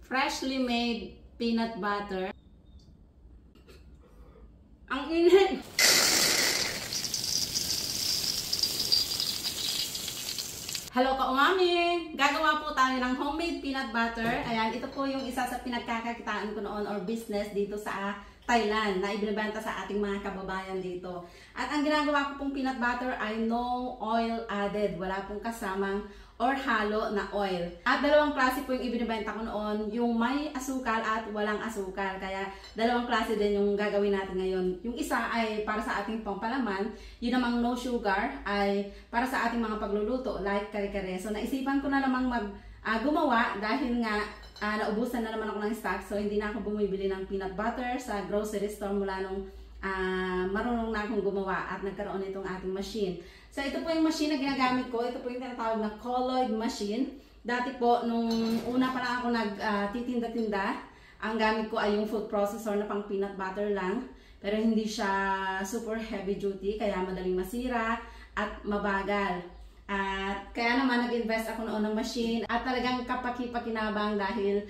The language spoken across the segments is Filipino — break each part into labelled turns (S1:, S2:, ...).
S1: freshly made peanut butter. Ang init! Hello ka-umami! Gagawa po tayo ng homemade peanut butter. Ayan, ito po yung isa sa pinagkakakitaan ko noon or business dito sa Thailand na ibinibenta sa ating mga kababayan dito. At ang ginagawa ko pong peanut butter ay no oil added. Wala pong kasamang or halo na oil. At dalawang klase po yung ibinibenta ko noon, yung may asukal at walang asukal. Kaya dalawang klase din yung gagawin natin ngayon. Yung isa ay para sa ating pampalaman, yun namang no sugar ay para sa ating mga pagluluto like kare-kare. So naisipan ko na namang gumawa dahil nga naubusan na naman ako ng stock. So hindi na ako bumibili ng peanut butter sa grocery store mula nung marunong na akong gumawa at nagkaroon itong ating machine. So ito po yung machine na ginagamit ko. Ito po yung tinatawag na colloid machine. Dati po, nung una pa lang ako nagtitinda-tinda, ang gamit ko ay yung food processor na pang peanut butter lang. Pero hindi siya super heavy duty, kaya madaling masira at mabagal. At kaya naman nag-invest ako noon ng machine at talagang kapaki-pakinabang dahil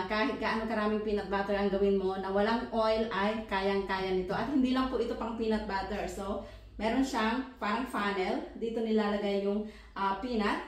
S1: kahit gaano karaming peanut butter ang gawin mo na walang oil ay kayang-kaya nito. At hindi lang po ito pang peanut butter. So, meron siyang parang funnel. Dito nilalagay yung peanut.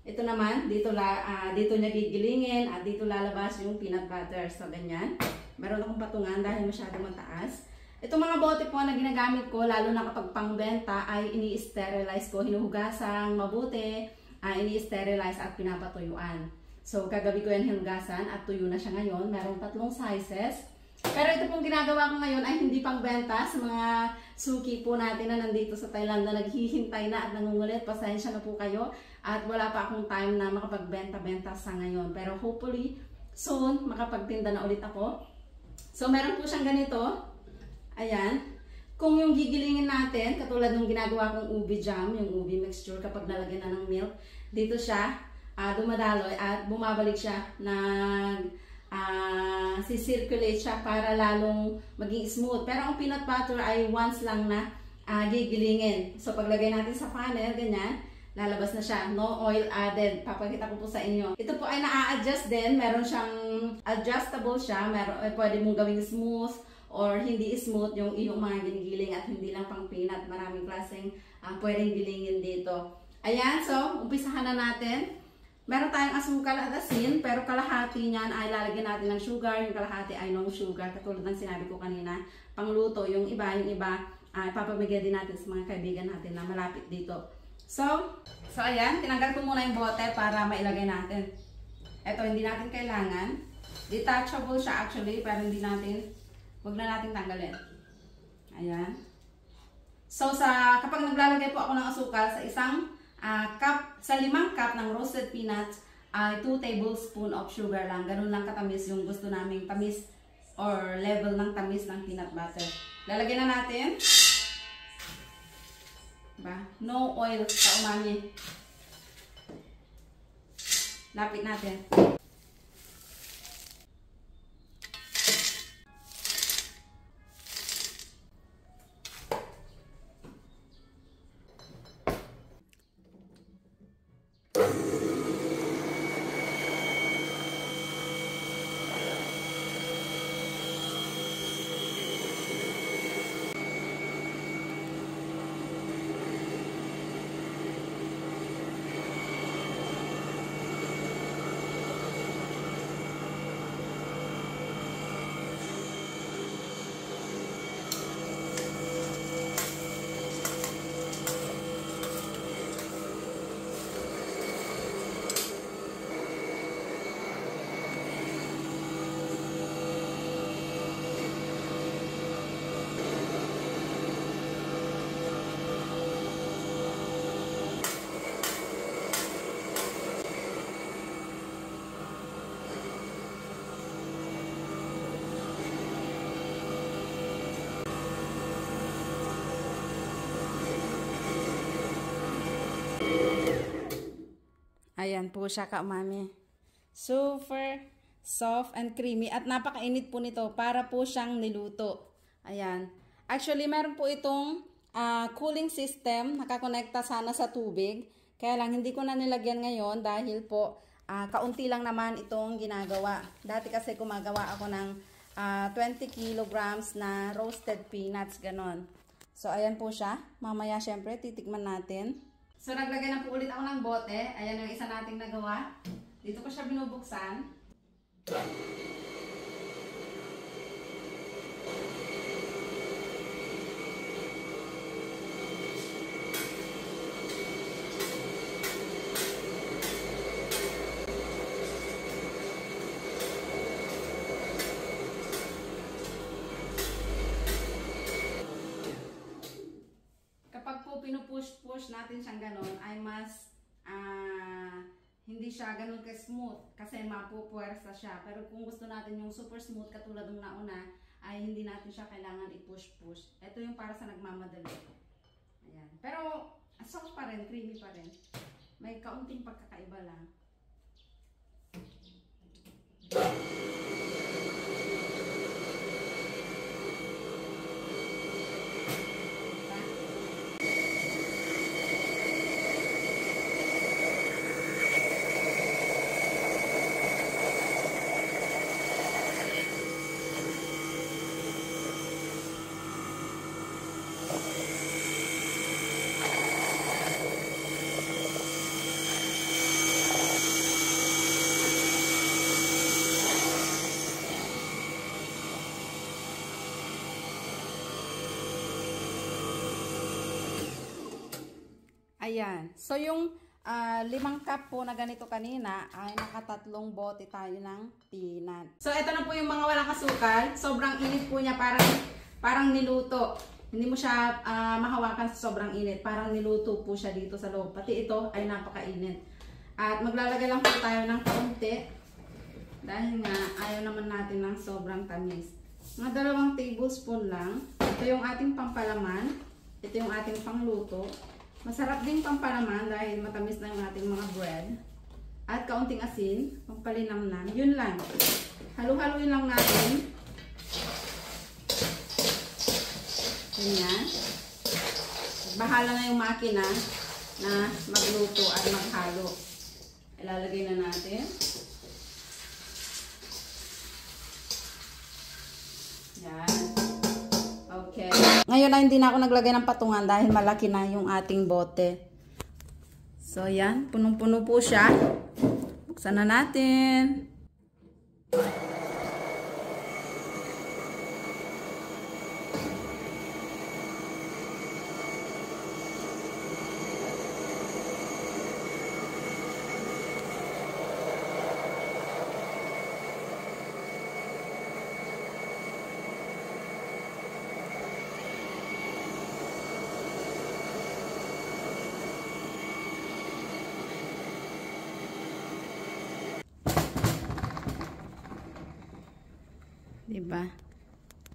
S1: Ito naman, dito niya gigilingin at dito lalabas yung peanut butter. So, ganyan. Meron akong patungan dahil masyadong mataas. Itong mga bote po na ginagamit ko, lalo na kapag pangbenta, ay ini-sterilize ko. Hinuhugasan mabuti, ini-sterilize at pinapatuyuan. So, kagabi ko yan hinugasan at tuyo na siya ngayon. Merong 3 sizes. Pero ito pong ginagawa ko ngayon ay hindi pangbenta sa mga suki po natin na nandito sa Thailand na naghihintay na at nangungulit. Pasensya na po kayo at wala pa akong time na makapagbenta-benta sa ngayon. Pero hopefully, soon, makapagtinda na ulit ako. So, meron po siyang ganito. Ayan. Kung yung gigilingin natin, katulad ng ginagawa kong ubi jam, yung ubi mixture, kapag nalagyan na ng milk, dito siya dumadaloy at bumabalik siya si-circulate siya para lalong maging smooth. Pero ang peanut butter ay once lang na gigilingin. So paglagay natin sa funnel, ganyan, lalabas na siya. No oil added. Papakita ko po sa inyo. Ito po ay na-adjust din. Meron siyang adjustable siya. Pwede mong gawing smooth or hindi smooth yung iyong mga ginigiling at hindi lang pang peanut. Maraming klaseng pwedeng gilingin dito. Ayan, so umpisahan na natin. Meron tayong asukal at asin, pero kalahati niyan ay lalagyan natin ng sugar, yung kalahati ay no sugar. Katulad ng sinabi ko kanina, pangluto, yung iba ay papamigay din natin sa mga kaibigan natin na malapit dito. So ayan, tinanggal ko muna yung bote para mailagay natin. Ito, hindi natin kailangan. Detachable siya actually, pero huwag na natin tanggalin. Ayan. So, kapag naglalagay po ako ng asukal sa sa 5 cup ng roasted peanuts, 2 tablespoon of sugar lang. Ganun lang katamis yung gusto naming tamis or level ng tamis ng peanut butter. Lalagyan na natin. No oil sa umami. Lapit natin. Ayan po siya ka-umami. Super soft and creamy. At napakainit po nito para po siyang niluto. Ayan. Actually, meron po itong cooling system. Nakakonekta sana sa tubig. Kaya lang, hindi ko na nilagyan ngayon dahil po kaunti lang naman itong ginagawa. Dati kasi gumagawa ako ng 20 kilograms na roasted peanuts, ganon. So, ayan po siya. Mamaya, syempre, titikman natin. So, naglagay na po ulit ako ng bote. Ayan yung isa nating nagawa. Dito ko siya binubuksan. Kapag po pinupush-push natin siyang ganon, ay mas hindi siya ganun ka-smooth kasi mapupuwersa siya. Pero kung gusto natin yung super smooth katulad ng nauna, ay hindi natin siya kailangan i-push-push. Ito yung para sa nagmamadali. Ayan. Pero soft pa rin, creamy pa rin. May kaunting pagkakaiba lang. Ayan. So, yung 5 cup po na ganito kanina ay nakatatlong bote tayo ng peanut. So, ito na po yung mga walang asukal. Sobrang init po niya, parang niluto. Hindi mo siya mahawakan sa sobrang init. Parang niluto po siya dito sa loob. Pati ito ay napakainit. At maglalagay lang po tayo ng kaunti. Dahil nga, ayaw naman natin ng sobrang tamis. Mga 2 tablespoon lang. Ito yung ating pampalaman. Ito yung ating pangluto. Masarap din pampalaman dahil matamis na yung ating mga bread. At kaunting asin, pampalinamnam. Yun lang. Halu-haluin lang natin. Ganyan. Bahala na yung makina na magluto at maghalo. Ilalagay na natin. Yan. Okay. Ngayon na hindi na ako naglagay ng patungan dahil malaki na yung ating bote. So, yan. Punong-puno po siya. Buksan na natin. Diba?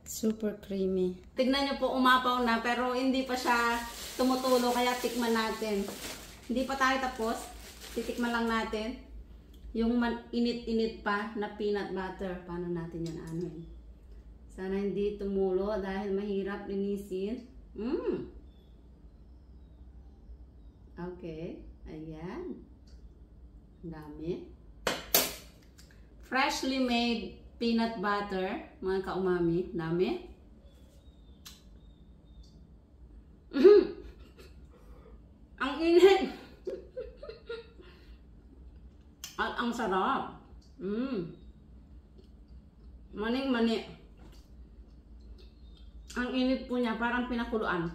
S1: Super creamy. Tignan nyo po, umapaw na pero hindi pa siya tumutulo kaya tikman natin. Hindi pa tayo tapos. Titikman lang natin. Yung init-init pa na peanut butter. Paano natin yan anuin? Sana hindi tumulo dahil mahirap linisin. Okay. Ayan. Ang dami. Freshly made peanut butter, mga kaumami, dami. Ang init. At ang sarap. Maning-mani. Ang init po niya, parang pinakuluan.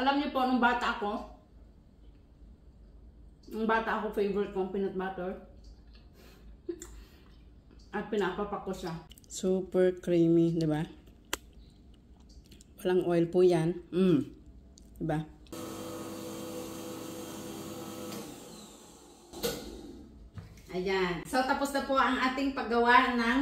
S1: Alam niyo po, nung bata ako, favorite kong peanut butter. At pinapapak ko siya. Super creamy, di ba? Walang oil po yan. Di ba? Ayan. So, tapos na po ang ating paggawa ng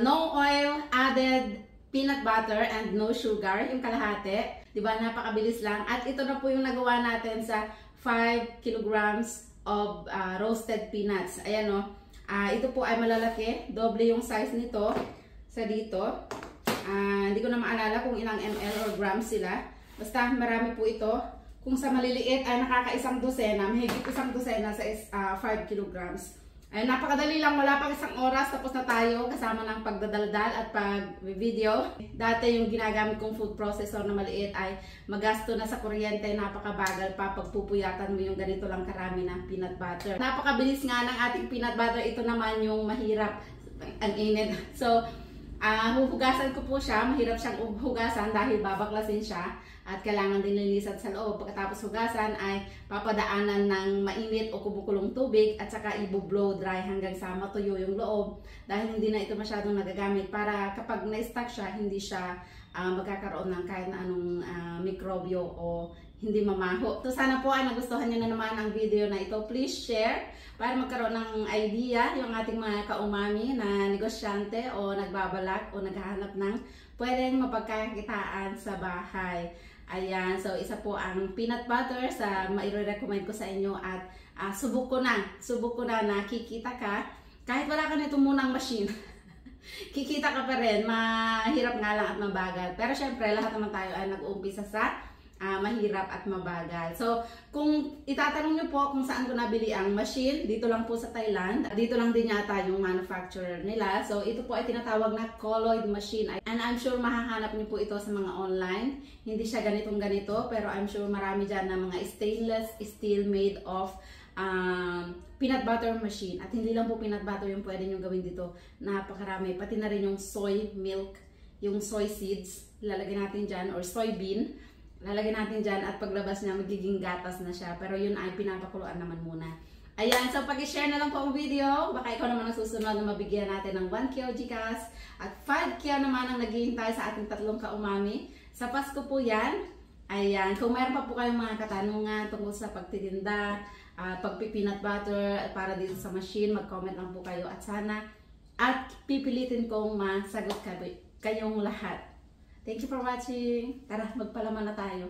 S1: no oil added peanut butter and no sugar. Yung kalahati. Di ba? Napakabilis lang. At ito na po yung nagawa natin sa 5 kilograms of roasted peanuts. Ayan o. Ito po ay malalaki. Doble yung size nito sa dito. Hindi ko na maalala kung ilang ml or grams sila. Basta marami po ito. Kung sa maliliit ay nakakaisang dosena, mahigit isang dosena sa 5 kilograms. Ay, napakadali lang, wala pang isang oras, tapos na tayo kasama ng pagdadaldal at pag-video. Dati yung ginagamit kong food processor na maliit ay magasto na sa kuryente, napakabagal pa pagpupuyatan mo yung ganito lang karami na peanut butter. Napakabilis nga ng ating peanut butter, ito naman yung mahirap, ang init. So, huhugasan ko po siya, mahirap siyang hugasan dahil babaklasin siya at kailangan din linisan sa loob. Pagkatapos hugasan ay papadaanan ng mainit o kumukulong tubig at saka i-blow dry hanggang sa matuyo yung loob dahil hindi na ito masyadong nagagamit para kapag na-stack siya, hindi siya magkakaroon ng kahit na anong mikrobyo o hindi mamaho. So sana po ay nagustuhan nyo na naman ang video na ito. Please share para magkaroon ng idea yung ating mga kaumami na negosyante o nagbabalak o naghahanap ng pwedeng mapagkakitaan sa bahay. Ayan, so isa po ang peanut butter sa mai-recommend ko sa inyo at subok ko na nakikita ka kahit wala ka nito munang machine. Kikita ka pa rin, mahirap nga lang at mabagal. Pero syempre, lahat naman tayo ay nag-uumpisa sa mahirap at mabagal. So, kung itatanong nyo po kung saan ko nabili ang machine, dito lang po sa Thailand. Dito lang din yata yung manufacturer nila. So, ito po ay tinatawag na colloid machine. And I'm sure mahahanap nyo po ito sa mga online. Hindi siya ganitong ganito, pero I'm sure marami dyan na mga stainless steel made of peanut butter machine. At hindi lang po peanut butter yung pwede nyo gawin dito. Napakarami. Pati na rin yung soy milk, yung soy seeds, lalagyan natin dyan, or soybean. Lalagyan natin dyan at paglabas niya magiging gatas na siya. Pero yun ay pinapakuluan naman muna. Ayan, so pag-share na lang po ang video. Baka ikaw naman ang susunod na mabigyan natin ng 1 kilo GCash at 5 kilo naman ang naghihintay sa ating tatlong kaumami. Sa Pasko po yan. Ayan, kung mayroon pa po kayong mga katanungan tungkol sa pagtitinda, pagpipinut butter para dito sa machine, mag-comment lang po kayo at sana at pipilitin kong masagot kayong lahat. Thank you for watching. Tara, magpalaman na tayo.